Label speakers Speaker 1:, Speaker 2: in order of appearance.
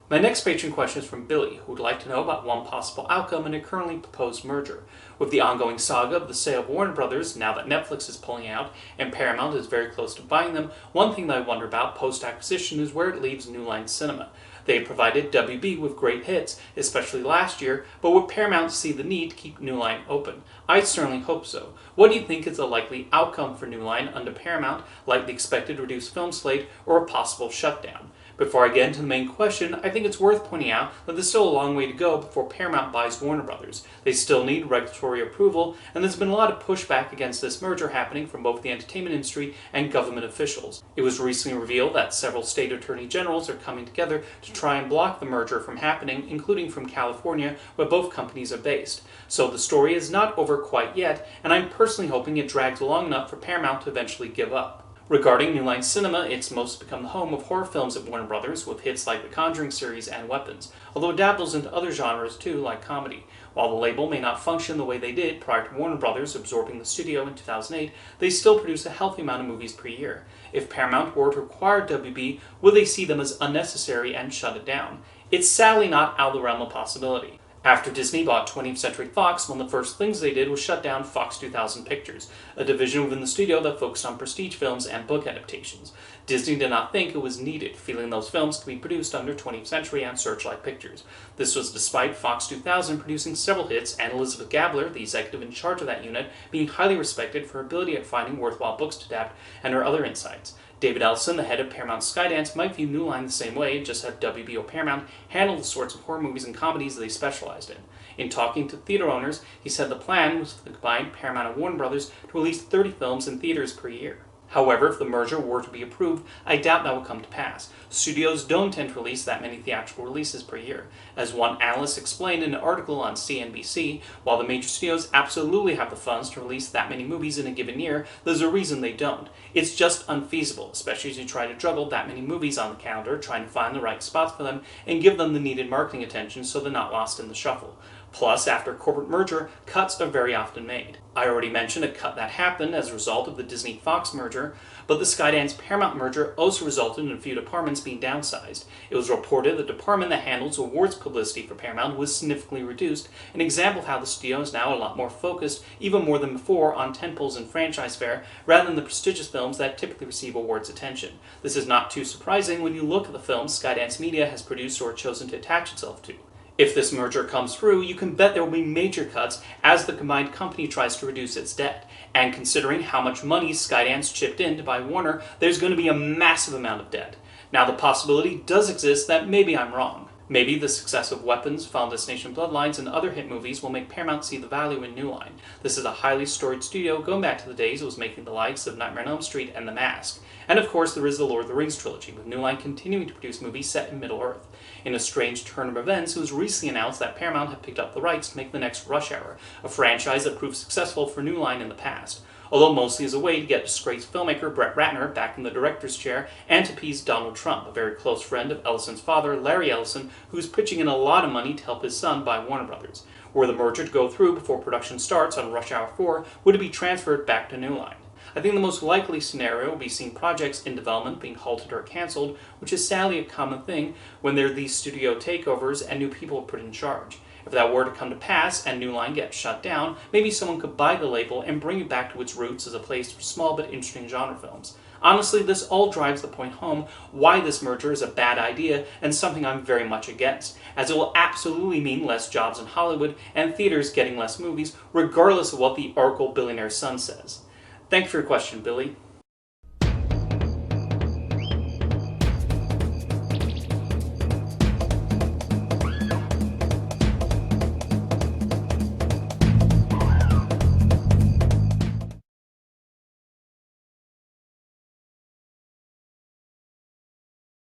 Speaker 1: My next patron question is from Billy, who would like to know about one possible outcome in a currently proposed merger. With the ongoing saga of the sale of Warner Brothers, now that Netflix is pulling out and Paramount is very close to buying them, one thing that I wonder about post-acquisition is where it leaves New Line Cinema. They provided WB with great hits, especially last year, but would Paramount see the need to keep New Line open? I certainly hope so. What do you think is the likely outcome for New Line under Paramount, like the expected reduced film slate or a possible shutdown? Before I get into the main question, I think it's worth pointing out that there's still a long way to go before Paramount buys Warner Brothers. They still need regulatory approval, and there's been a lot of pushback against this merger happening from both the entertainment industry and government officials. It was recently revealed that several state attorney generals are coming together to try and block the merger from happening, including from California, where both companies are based. So the story is not over quite yet, and I'm personally hoping it drags long enough for Paramount to eventually give up. Regarding New Line Cinema, it's mostly become the home of horror films at Warner Brothers, with hits like The Conjuring series and Weapons, although it dabbles into other genres too, like comedy. While the label may not function the way they did prior to Warner Brothers absorbing the studio in 2008, they still produce a healthy amount of movies per year. If Paramount were to acquire WB, would they see them as unnecessary and shut it down? It's sadly not out of the realm of possibility. After Disney bought 20th Century Fox, one of the first things they did was shut down Fox 2000 Pictures, a division within the studio that focused on prestige films and book adaptations. Disney did not think it was needed, feeling those films could be produced under 20th Century and Searchlight Pictures. This was despite Fox 2000 producing several hits and Elizabeth Gabler, the executive in charge of that unit, being highly respected for her ability at finding worthwhile books to adapt and her other insights. David Ellison, the head of Paramount Skydance, might view New Line the same way, just have WB or Paramount handle the sorts of horror movies and comedies they specialized in. In talking to theater owners, he said the plan was for the combined Paramount and Warner Brothers to release 30 films in theaters per year. However, if the merger were to be approved, I doubt that will come to pass. Studios don't tend to release that many theatrical releases per year. As one analyst explained in an article on CNBC, while the major studios absolutely have the funds to release that many movies in a given year, there's a reason they don't. It's just unfeasible, especially as you try to juggle that many movies on the calendar, trying to find the right spots for them and give them the needed marketing attention so they're not lost in the shuffle. Plus, after a corporate merger, cuts are very often made. I already mentioned a cut that happened as a result of the Disney-Fox merger, but the Skydance-Paramount merger also resulted in a few departments being downsized. It was reported the department that handles awards publicity for Paramount was significantly reduced, an example of how the studio is now a lot more focused, even more than before, on tentpoles and franchise fare, rather than the prestigious films that typically receive awards attention. This is not too surprising when you look at the films Skydance Media has produced or chosen to attach itself to. If this merger comes through, you can bet there will be major cuts as the combined company tries to reduce its debt. And considering how much money Skydance chipped in to buy Warner, there's going to be a massive amount of debt. Now, the possibility does exist that maybe I'm wrong. Maybe the success of Weapons, Final Destination Bloodlines, and other hit movies will make Paramount see the value in New Line. This is a highly storied studio going back to the days it was making the likes of Nightmare on Elm Street and The Mask. And of course there is the Lord of the Rings trilogy, with New Line continuing to produce movies set in Middle-earth. In a strange turn of events, it was recently announced that Paramount had picked up the rights to make the next Rush Hour, a franchise that proved successful for New Line in the past, although mostly as a way to get disgraced filmmaker Brett Ratner back in the director's chair and to appease Donald Trump, a very close friend of Ellison's father, Larry Ellison, who's pitching in a lot of money to help his son buy Warner Brothers. Were the merger to go through before production starts on Rush Hour 4, would it be transferred back to New Line? I think the most likely scenario will be seeing projects in development being halted or cancelled, which is sadly a common thing when there are these studio takeovers and new people put in charge. If that were to come to pass and New Line gets shut down, maybe someone could buy the label and bring it back to its roots as a place for small but interesting genre films. Honestly, this all drives the point home why this merger is a bad idea and something I'm very much against, as it will absolutely mean less jobs in Hollywood and theaters getting less movies, regardless of what the Oracle billionaire's son says. Thank you for your question, Billy.